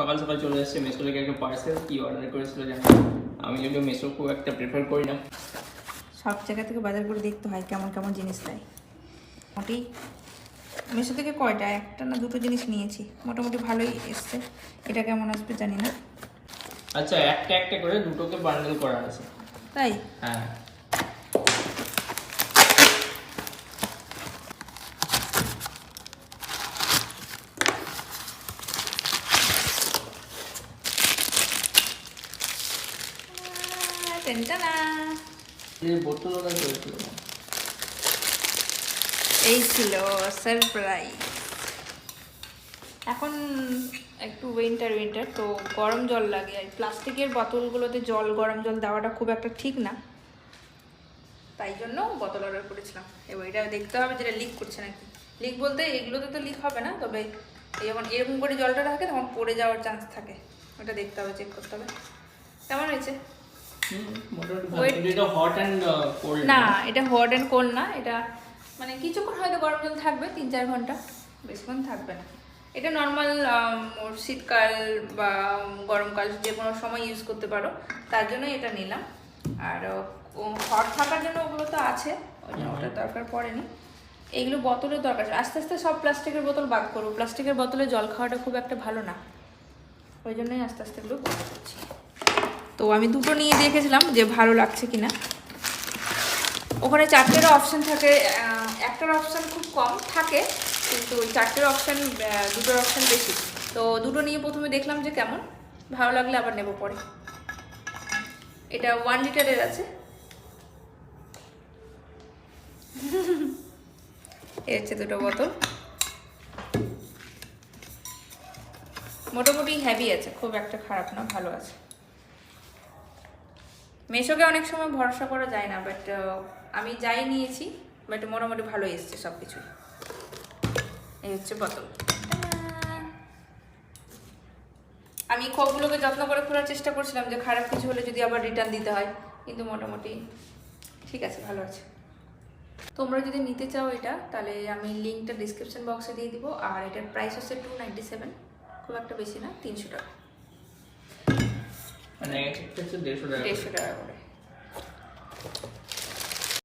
সকাল সকাল চলে এসেছে মেসো থেকে একটা পার্সেল, কি অর্ডার করেছিল জানি। আমি যদিও মেসো খুব একটা প্রেফার করি না, সব জায়গা থেকে বাজার করে দেখতে হয় কেমন কেমন জিনিস দেয়। মোটামুটি মেসো থেকে কয়টা, একটা না দুটো জিনিস নিয়েছি, মোটামুটি ভালোই এসছে। এটা কেমন আসবে জানি না। আচ্ছা একটা একটা করে দুটোকে বান্ডেল করা আছে। তাই হ্যাঁ টেনটানা। এই বোতল অর্ডার করেছিল না? এই ছিল সারপ্রাইজ। এখন একটু উইন্টার তো গরম জল লাগে, আর প্লাস্টিকের বোতলগুলোতে গরম জল দেওয়াটা খুব একটা ঠিক না, তাই জন্য বোতল অর্ডার করেছিলাম। এবার এটা দেখতে হবে যেটা লিক করছে নাকি। লিক বলতে এগুলোতে তো লিক হবে না, তবে যখন এরকম করে জলটা রাখে তখন পড়ে যাওয়ার চান্স থাকে, ওটা দেখতে হবে, চেক করতে হবে। কেমন হয়েছে? এটা হট অ্যান্ড কোল্ড না, এটা হট অ্যান্ড কোল্ড না, এটা মানে কিছুক্ষণ হয়তো গরম জল থাকবে, 3-4 ঘন্টা, বেশিক্ষণ থাকবে না। এটা নর্মাল শীতকাল বা গরমকাল যে কোনো সময় ইউজ করতে পারো, তার জন্য এটা নিলাম। আর হট থাকার জন্য ওগুলো তো আছে, ওই জন্য ওটার দরকার পড়েনি। এইগুলো বোতলের দরকার, আস্তে আস্তে সব প্লাস্টিকের বোতল বাদ করবো। প্লাস্টিকের বোতলে জল খাওয়াটা খুব একটা ভালো না, ওই জন্যই আস্তে আস্তে এগুলো বন্ধ করছি। তো আমি দুটো নিয়ে দেখেছিলাম যে ভালো লাগছে কিনা। ওখানে 4টেরও অপশান থাকে, একটার অপশান খুব কম থাকে, কিন্তু ওই 4টের অপশান, দুটোর অপশান বেশি। তো দুটো নিয়ে প্রথমে দেখলাম যে কেমন, ভালো লাগলে আবার নেব পরে। এটা 1 লিটারের আছে। এই হচ্ছে দুটো বোতল, মোটামুটি হেভি আছে, খুব একটা খারাপ না, ভালো আছে। মেশোকে অনেক সময় ভরসা করা যায় না, বাট আমি যাই নিয়েছি, বাট মোটামুটি ভালো এসছে সব কিছু। এই হচ্ছে বোতল। আমি খোপগুলোকে যত্ন করে খোলার চেষ্টা করছিলাম যে খারাপ কিছু হলে যদি আবার রিটার্ন দিতে হয়, কিন্তু মোটামুটি ঠিক আছে, ভালো আছে। তোমরা যদি নিতে চাও এটা, তাহলে আমি লিঙ্কটা ডিসক্রিপশন বক্সে দিয়ে দিব। আর এটার প্রাইস হচ্ছে 297, খুব একটা বেশি না, 300 টাকা, মানে একটা হচ্ছে 150 টাকা। 150 টাকা করে।